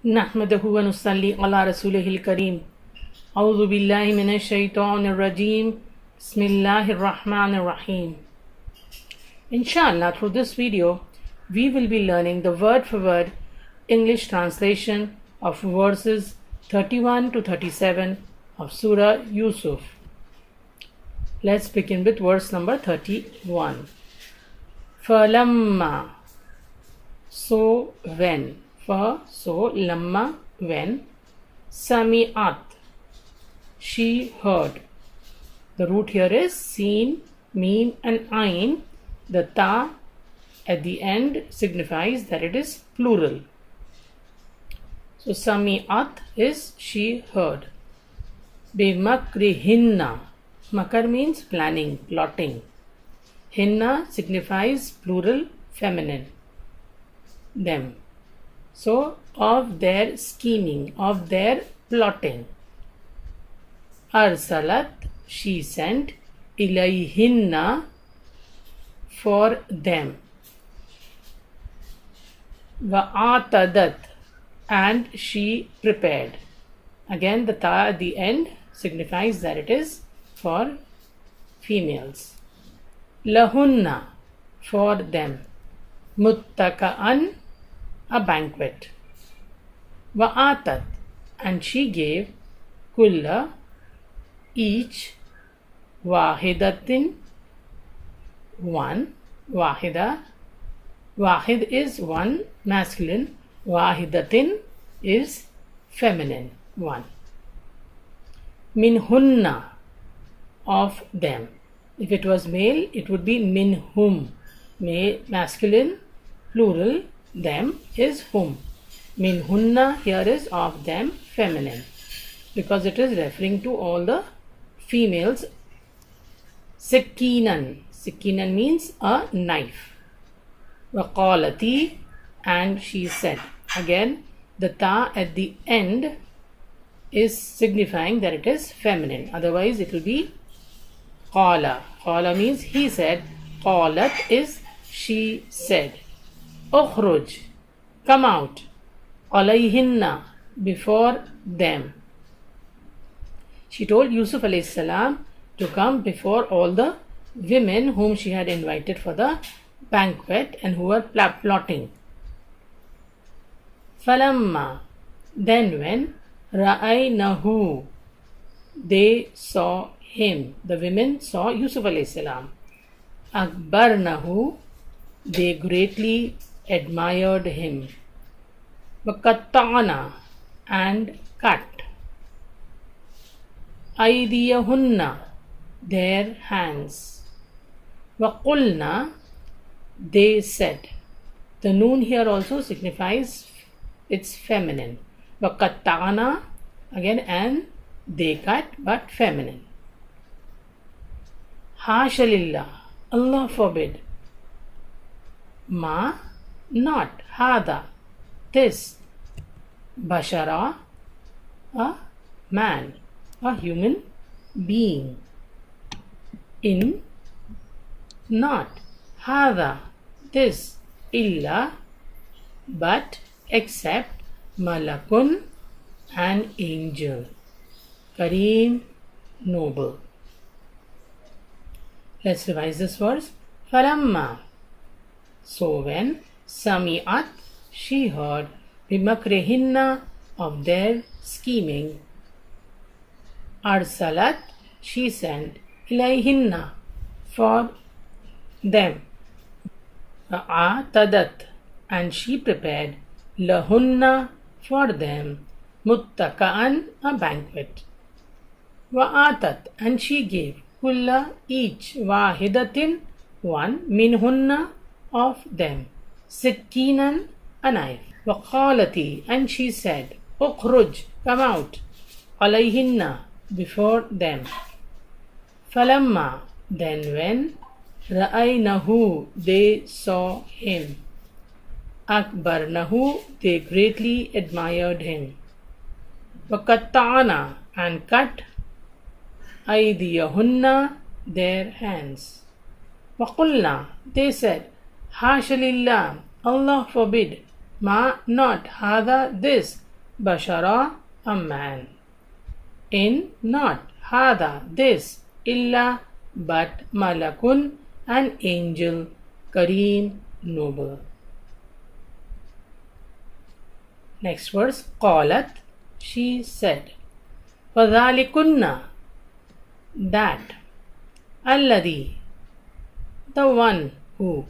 नहमदहु व नुसल्ली अला रसूलिहिल करीम। औज़ु बिल्लाहि मिनश शैतानिर रजीम। बिस्मिल्लाहिर रहमानिर रहीम। Inshallah, through this video, we will be learning the word for word English translation of verses 31 to 37 of Surah Yusuf. Let's begin with verse number 31. Falamma, so when. So lamma, when. Sami'at, she heard. The root here is seen, meen and ain. The ta at the end signifies that it is plural. So sami'at is she heard. Bimakrihinna, makar means planning, plotting. Hinna signifies plural, feminine, them. So of their scheming, of their plotting. Arsalat, she sent. Ilayhinna, for them. Wa'atadat, and she prepared. Again, the ta at the end signifies that it is for females. Lahunna, for them. Muttaka'an, a banquet. Wa'atat, and she gave. Kulla, each. Wahidatin, one. Wahida, wahid is one, masculine. Wahidatin is feminine, one. Minhunna, of them. If it was male, it would be minhum. Masculine, plural, them is whom. Minhunna here is of them, feminine, because it is referring to all the females. Sikinan, sikinan means a knife. Waqalati, and she said. Again, the ta at the end is signifying that it is feminine. Otherwise, it will be qala. Qala means he said. Qalat is she said. Ukhruj, come out. Alayhinna, before them. She told Yusuf alayhi salam to come before all the women whom she had invited for the banquet and who were plotting. Falamma, then when. Ra'aynahu, they saw him. The women saw Yusuf alayhi salam. Akbarnahu, they greatly admired him. Waqatta'na, and cut. Aydiyahunna, their hands. Waqulna, they said. The noon here also signifies it's feminine. Waqatta'na, again, and they cut, but feminine. Hashalillah, Allah forbid. Ma, not. Hada, this. Bashara, a man, a human being. In, not. Hada, this. Illa, but, except. Malakun, an angel. Kareem, noble. Let's revise this verse. Falamma, so when. Sami'at, she heard. Bimakrihinna, of their scheming. Arsalat, she sent. Ilayhinna, for them. Wa'atadat, and she prepared. Lahunna, for them. Muttaka'an, a banquet. Wa'atat, and she gave. Kulla, each. Wahidatin, one. Minhunna, of them. Sikinan, a knife. Waqalati, and she said. Ukhruj, come out. Alayhinna, before them. Falamma, then when. Ra'aynahu, they saw him. Akbarnahu, they greatly admired him. Waqatta'na, and cut. Aydiyahunna, their hands. Waqulna, they said. Hashalillah, Allah forbid. Ma, not. Hada, this. bashara, a man. In not hada, this, illa, but malakun, an angel, kareem, noble. Next verse, qalat, she said, fadhalikunna, that, alladhi, the one who,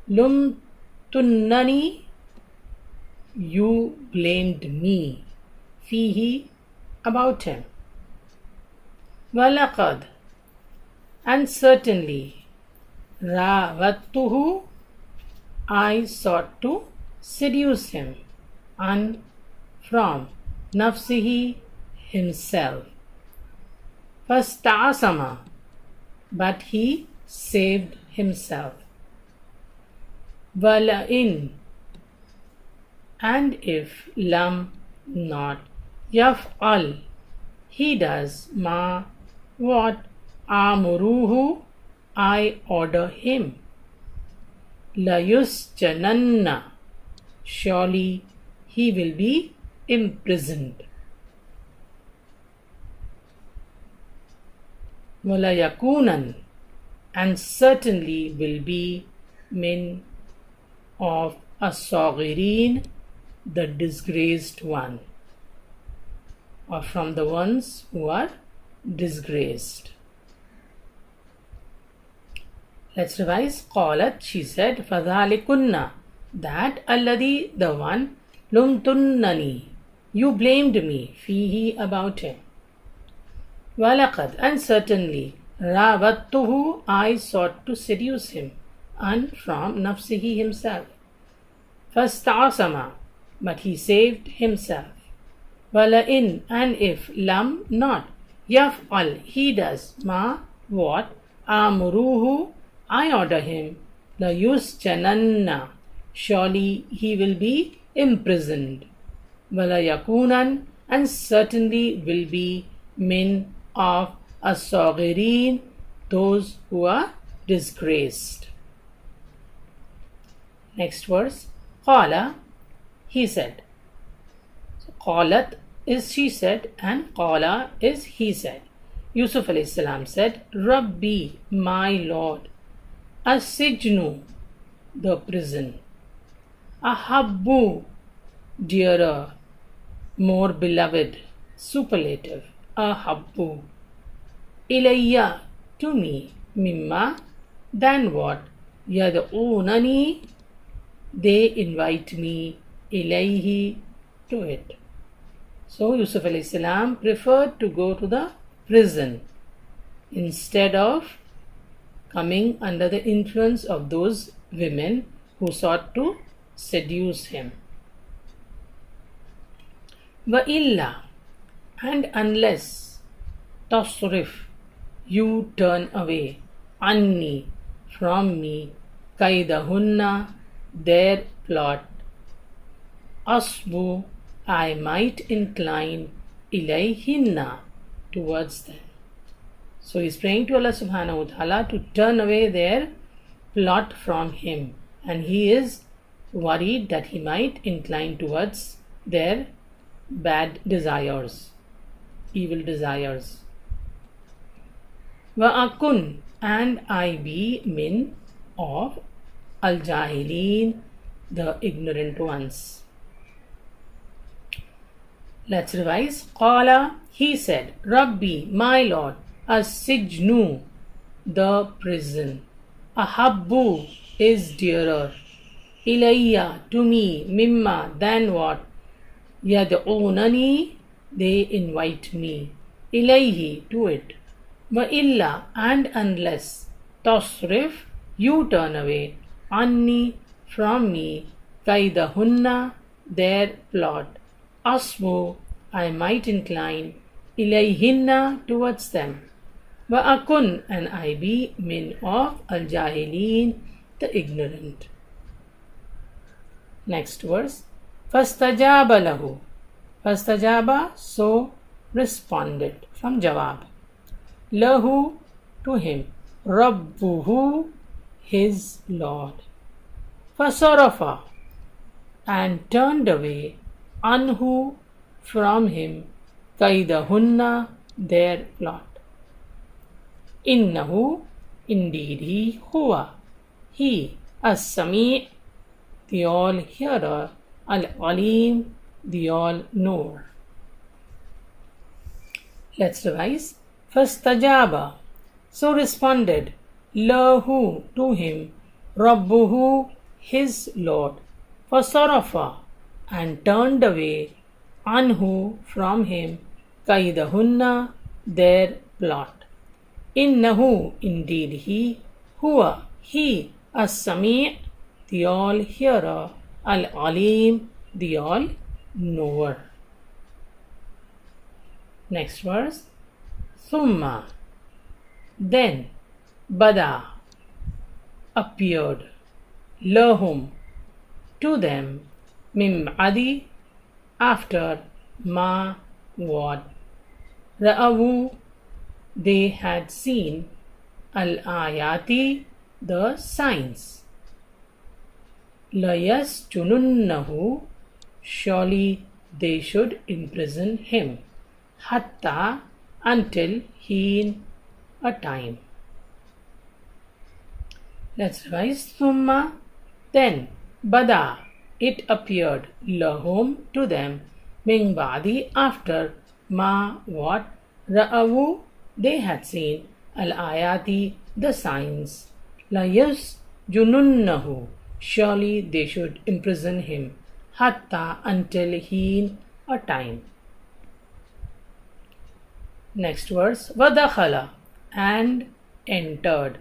lumtunnani, you blamed me, fihi, about him. Walaqad, and certainly, ravattuhu, I sought to seduce him, and from nafsihi, himself. Fastasama, but he saved himself. Wala'in, and if lam not yaf'al, he does ma, what, amuruhu, I order him. Layusjananna, surely he will be imprisoned. Walayakunan, and certainly will be min of as-saghirin, the disgraced one, or from the ones who are disgraced. Let's revise. Qalat, she said, fadhalikunna, that, alladhi, the one, lumtunnani, you blamed me, fihi, about him. Walaqad, and certainly, ravattuhu, I sought to seduce him, and from nafsihi, himself. Fastasama, but he saved himself. Wala'in, and if lam not yaf'al, he does ma, what, amuruhu, I order him, layusjananna, surely he will be imprisoned. Walayakunan, and certainly will be min of as-saghirin, those who are disgraced. Next verse, qala, he said. So, qalat is she said, and qala is he said. Yusuf alayhi salam said, Rabbi, my Lord, as-sijnu, the prison, ahabbu, dearer, more beloved, superlative, ahabbu, ilayya, to me, mimma, than what, yad'unani, they invite me, ilayhi, to it. So Yusuf alayhi salam preferred to go to the prison instead of coming under the influence of those women who sought to seduce him. Wa illa, and unless tasrif, you turn away, anni, from me, kaidahunna, their plot, asbu, I might incline, ilayhinna, towards them. So he's praying to Allah subhanahu wa ta'ala to turn away their plot from him, and he is worried that he might incline towards their bad desires, evil desires. Wa akun, and I be min of al-jahilin, the ignorant ones. Let's revise. Qala, he said, Rabbi, my Lord, as-sijnu, the prison, ahabbu, is dearer, ilayya, to me, mimma, than what, yad'unani, they invite me, ilayhi, to it. Wa illa, and unless, tasrif, you turn away, anni, from me, kaidahunna, their plot, asbu, I might incline, ilayhinna, towards them. Wa akun, and I be min of al-jahilin, the ignorant. Next verse. Fastajaba lahu. Fastajaba, so responded, from jawab. Lahu, to him. Rabbuhu, his Lord. Fasarafa, and turned away, anhu, from him kaidahunna, their plot. Innahu, indeed he, huwa, he, as-sami', the all-hearer, al-alim, the all-knower. Let's revise. Fastajaba, so responded, lahu, to him, rabbuhu, his Lord, fasarafa, and turned away, anhu, from him, kaidahunna, their plot. Innahu, indeed he, huwa, he, as-sami', the all-hearer, al-alim, the all-knower. Next verse. Thumma, then, bada, appeared, lahum, to them, min ba'di, after, ma, what, ra'awu, they had seen, al-ayati, the signs. Layasjununnahu, surely they should imprison him. Hatta, until, heen, a time. Let's revise. Thumma, then, bada, it appeared, lahum, to them, min ba'di, after, ma, what, ra'awu, they had seen, al-ayati, the signs. Layasjununnahu, surely they should imprison him. Hatta, until, heen, a time. Next verse. Vadakhala, and entered,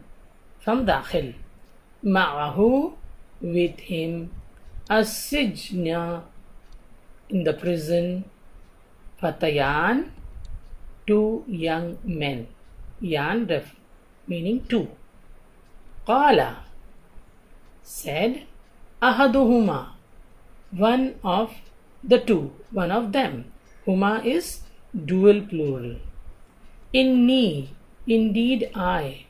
from dakhil, ma'ahu, with him, as-sijna, in the prison, fatayan, two young men, yan, meaning two. Qala, said, ahaduhuma, one of the two, one of them. Huma is dual plural. Inni, indeed I.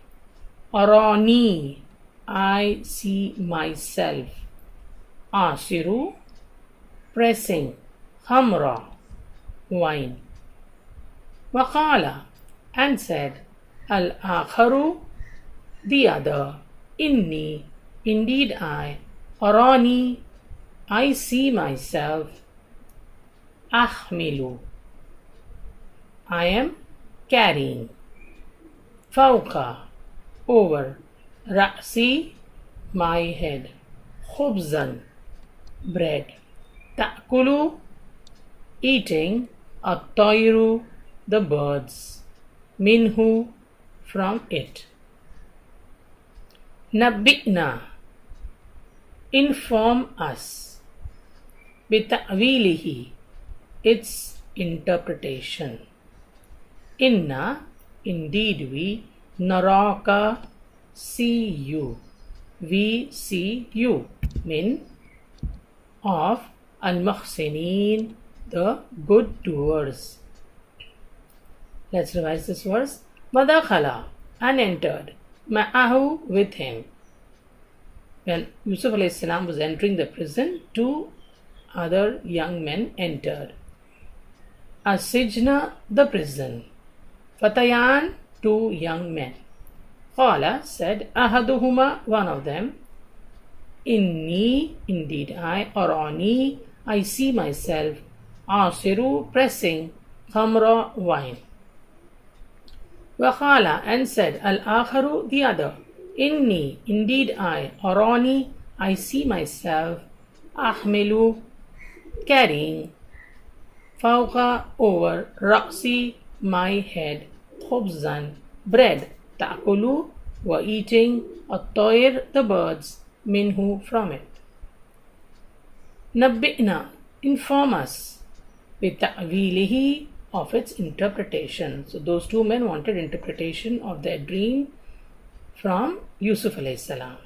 Arani, I see myself. Asiru, pressing. Khamra, wine. Waqala, and said, al-akharu, the other. Inni, indeed I. Arani, I see myself. Ahmilu, I am carrying. Fawqa, over. Ra'si, my head. Khubzan, bread. Ta'kulu, eating. At-tayru, the birds. Minhu, from it. Nabbi'na, inform us. Bita'wilihi, its interpretation. Inna, indeed we. Naraka, see you. We see you. Min, of. Al-muhsinin, the good doers. Let's revise this verse. Vadakhala, and entered. Ma'ahu, with him. When Yusuf alayhi salam was entering the prison, two other young men entered. As-sijna, the prison. Fatayan, two young men. Qala, said, ahaduhuma, one of them. Inni, indeed I. Arani, I see myself. Asiru, pressing. Khamra, wine. Waqala, and said, al-akharu, the other. Inni, indeed I. Arani, I see myself. Ahmilu, carrying. Fawqa, over. Raqsi, my head. Khubzan, bread. Ta'kulu, were eating. At-tayr, the birds. Minhu, from it. Nabbi'na, inform us. Bita'wilihi, of its interpretation. So those two men wanted interpretation of their dream from Yusuf alayhi salam.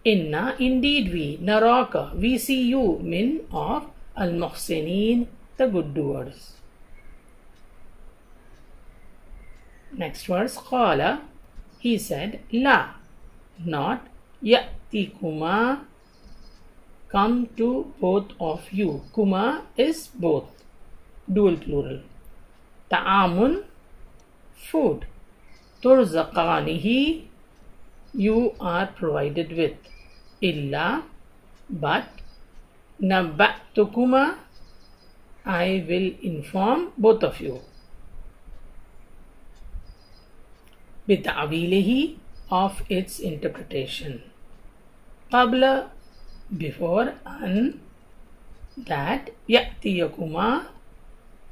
Inna, indeed we. Naraka, we see you. Min, of. Al-muhsinin, the good doers. Next verse. Qala, he said, la, not. Ya'tikuma, come to both of you. Kuma is both, dual plural. Ta'amun, food. Turzaqanihi, you are provided with. Illa, but. Nabba'tukuma, I will inform both of you. Bita'wilihi, of its interpretation. Qabla, before, an, that, ya'tiyakuma,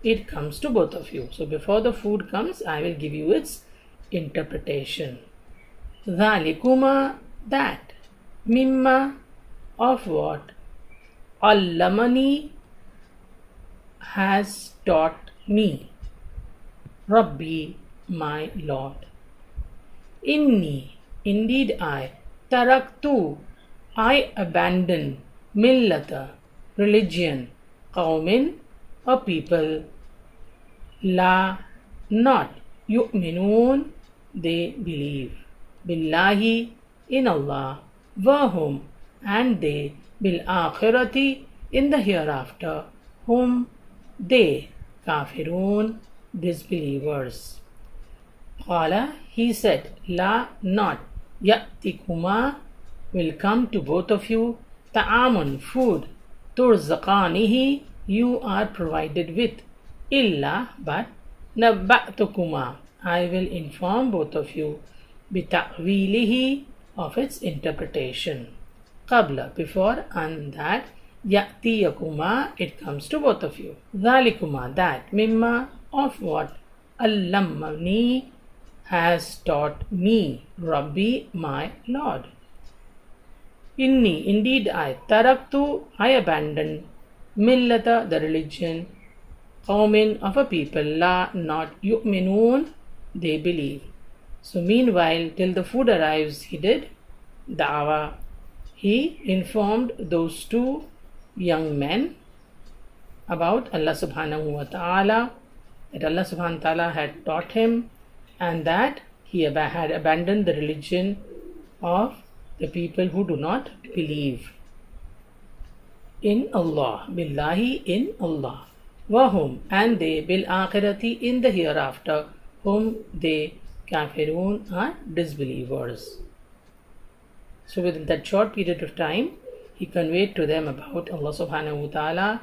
it comes to both of you. So before the food comes, I will give you its interpretation. Dhalikuma, that. Mimma, of what? Allamani, has taught me. Rabbi, my Lord. Inni, indeed I. Taraktu, I abandon. Millata, religion. Qawmin, a people. La, not. Yu'minun, they believe. Billahi, in Allah. Wahum, and they. Bil akhirati, in the hereafter. Whom, they. Kafirun, disbelievers. Qala, he said, La, not. Ya'tikuma, will come to both of you. Ta'amun, food. Turzaqanihi, you are provided with. Illa, but. Nabba'tukuma, I will inform both of you. Bita'wilihi, of its interpretation. Qabla, before, and that. Ya'tiyakuma, it comes to both of you. Dhalikuma, that. Mimma, of what? Allamani, has taught me. Rabbi, my Lord. Inni, indeed I. Taraktu, I abandoned. Millata, the religion. Qawmin, of a people. La, not. Yu'minun, they believe. So meanwhile, till the food arrives, he did da'wah. He informed those two young men about Allah subhanahu wa ta'ala, that Allah subhanahu wa ta'ala had taught him, and that he had abandoned the religion of the people who do not believe in Allah. Billahi, in Allah. Wahum, and they. Bil akhirati, in the hereafter. Whom, they. Kafirun, are disbelievers. So within that short period of time, he conveyed to them about Allah subhanahu wa ta'ala,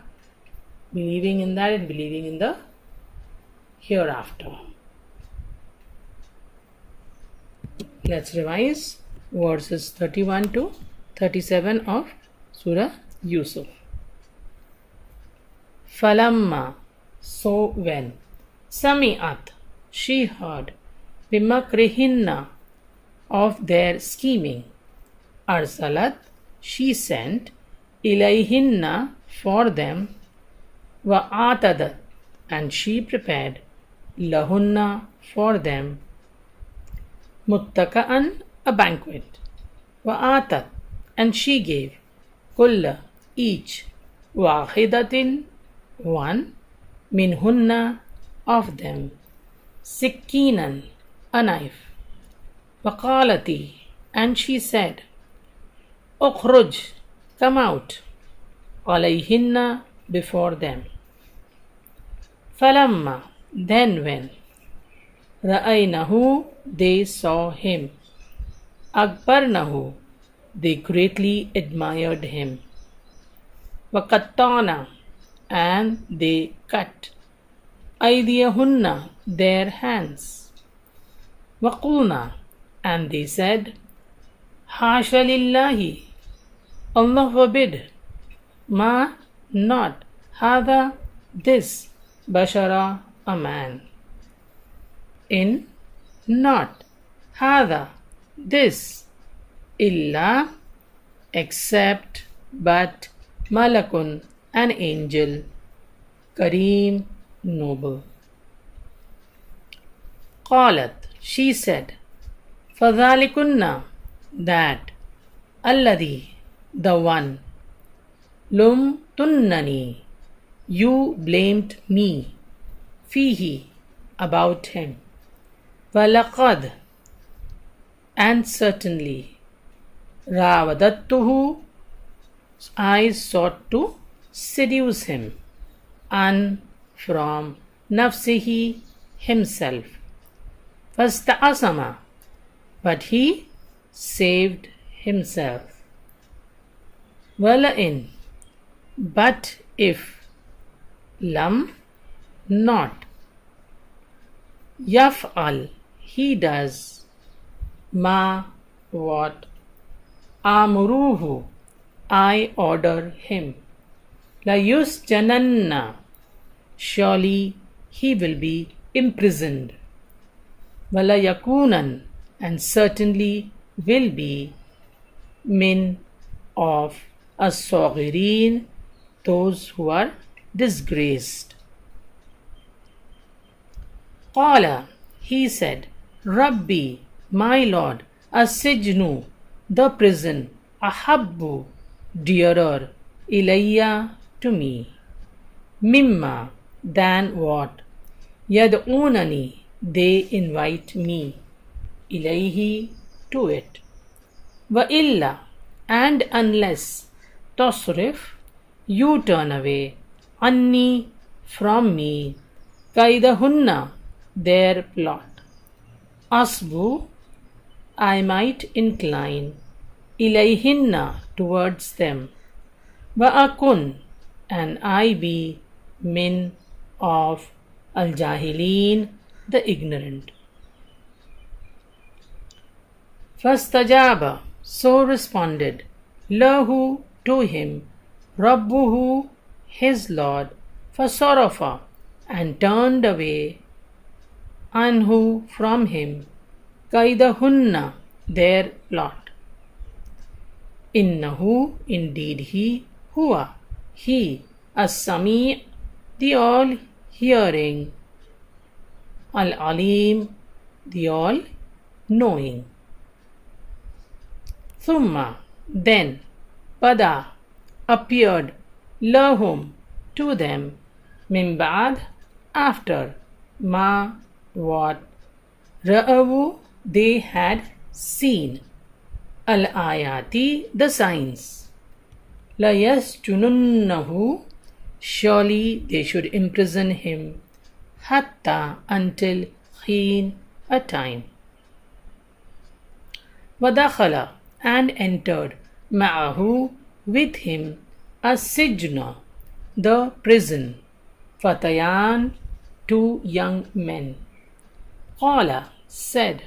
believing in that and believing in the hereafter. Let's revise verses 31 to 37 of Surah Yusuf. Falamma, so when. Sami'at, she heard. Bimakrihinna, of their scheming. Arsalat, she sent. Ilayhinna, for them. Wa'atadat, and she prepared. Lahunna, for them. Muttaka'an, a banquet. Wa'atat, and she gave. Kulla, each. Wahidatin, one. Minhunna, of them. Sikkinan, a knife. Waqalati, and she said, Ukhruj, come out. Alayhinna, before them. Falamma, then when. Ra'aynahu, they saw him. Akbarnahu, they greatly admired him. Waqattana, and they cut. Aydiyahunna, their hands. Waqulna, and they said, Hasha lillahi, Allah forbid. Ma, not. Hada, this. Bashara, a man. In, not. Hada, this. Illa, except, but. Malakun, an angel. Kareem, noble. Qalat, she said, Fadhalikunna, that. Alladhi, the one. Lum tunnani, you blamed me. Fihi, about him. Walaqad, and certainly. Rawadattuhu, I sought to seduce him, and from nafsihi himself. Fasta'asama, but he saved himself. Wala'in, but if lam not yaf'al, he does ma what amuruhu, I order him. La yusjananna, surely he will be imprisoned. Wala yakunan, and certainly will be min of as-saghirin, those who are disgraced. Qala, he said, Rabbi, my Lord, as-sijnu, the prison, ahabbu, dearer, ilayya, to me, mimma, than what, yad'unani, they invite me, ilayhi, to it. Wa illa, and unless, tasrif, you turn away, anni, from me, kaidahunna, their plot. Asbu, I might incline, ilayhinna, towards them. Wa'akun, and I be min of al-jahilin, the ignorant. Fastajaba, so responded, lahu, to him, rabbuhu, his Lord, fasarafa, and turned away, anhu, from him, kaidahunna, their plot. Innahu, indeed he, huwa, he, as-sami', the all-hearing, al-alim, the all-knowing. Thumma, then, pada, appeared, lahum, to them, min ba'd, after, ma, what, ra'awu, they had seen, al-ayati, the signs. La yasjununnahu, surely they should imprison him, hatta, until, heen, a time. Wadakhala, and entered, ma'ahu, with him, as-sijna, the prison, fatayan, two young men. Qala, said,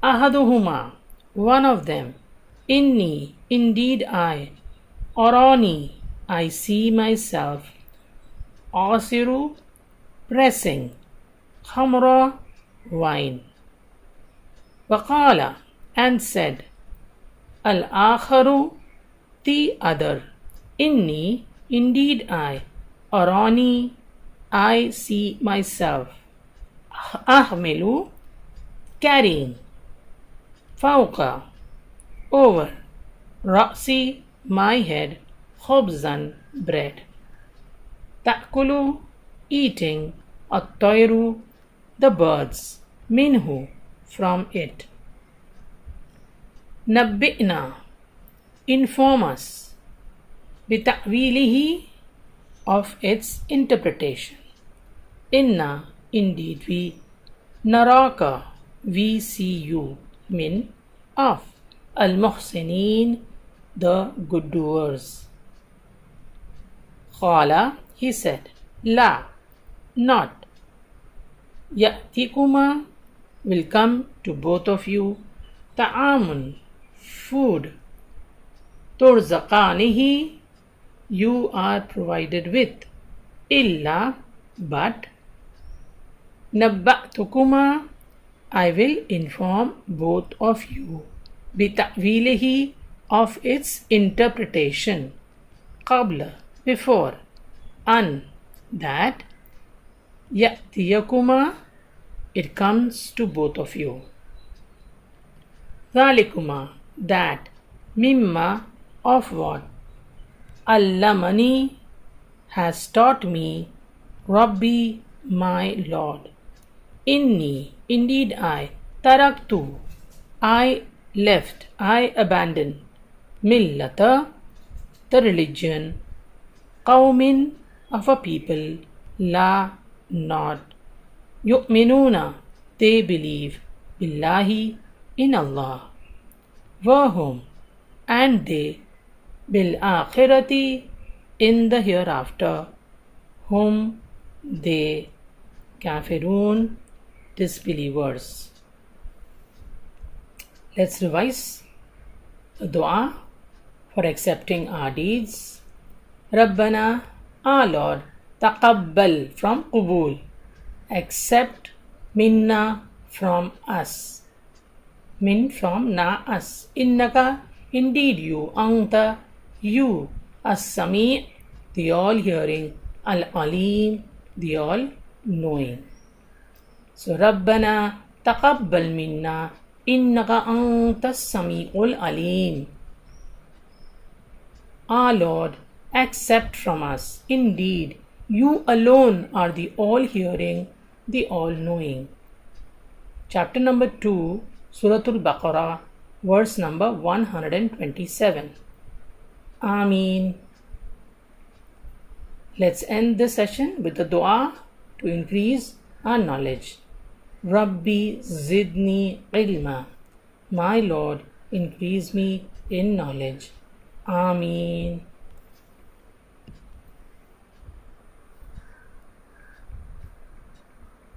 ahaduhuma, one of them, inni, indeed I, arani, I see myself, asiru, pressing, khamra, wine. Waqala, and said, al-akharu, the other, inni, indeed I, arani, I see myself, ahmilu, carrying, fawqa, over, ra'si, my head, khubzan, bread, ta'kulu, eating, at-tayru, the birds, minhu, from it. Nabbi'na, inform us, bita'wilihi, of its interpretation. Inna, indeed we, naraka, we see you, min, of, al-muhsinin, the good doers. Qala, he said, la, not, ya'tikuma, will come to both of you, ta'amun, food, turzaqanihi, you are provided with, illa, but, nabba'tukuma, I will inform both of you, bita'wilihi, of its interpretation, qabla, before, an, that, ya'tiyakuma, it comes to both of you. Dhalikuma, that, mimma, of what, allamani, has taught me, Rabbi, my Lord. Inni, indeed I, taraktu, I left, I abandoned, millata, the religion, qawmin of a people, la not, yu'minuna they believe, billahi in Allah, wahum and they, bil akhirati in the hereafter, whom they, kafirun disbelievers. Let's revise the dua for accepting our deeds. Rabbana, our Lord, taqabbal from qubul, accept, minna from us, min from na us, innaka indeed you, anta you, as-sami the all hearing, al-alim the all knowing. So Rabbana taqabbal minna innaka anta as-sami'ul alim. Our Lord, accept from us. Indeed, you alone are the all-hearing, the all-knowing. Chapter number 2, Suratul Baqarah, verse number 127. Ameen. Let's end this session with the dua to increase our knowledge. Rabbi zidni ilma. My Lord, increase me in knowledge. Ameen.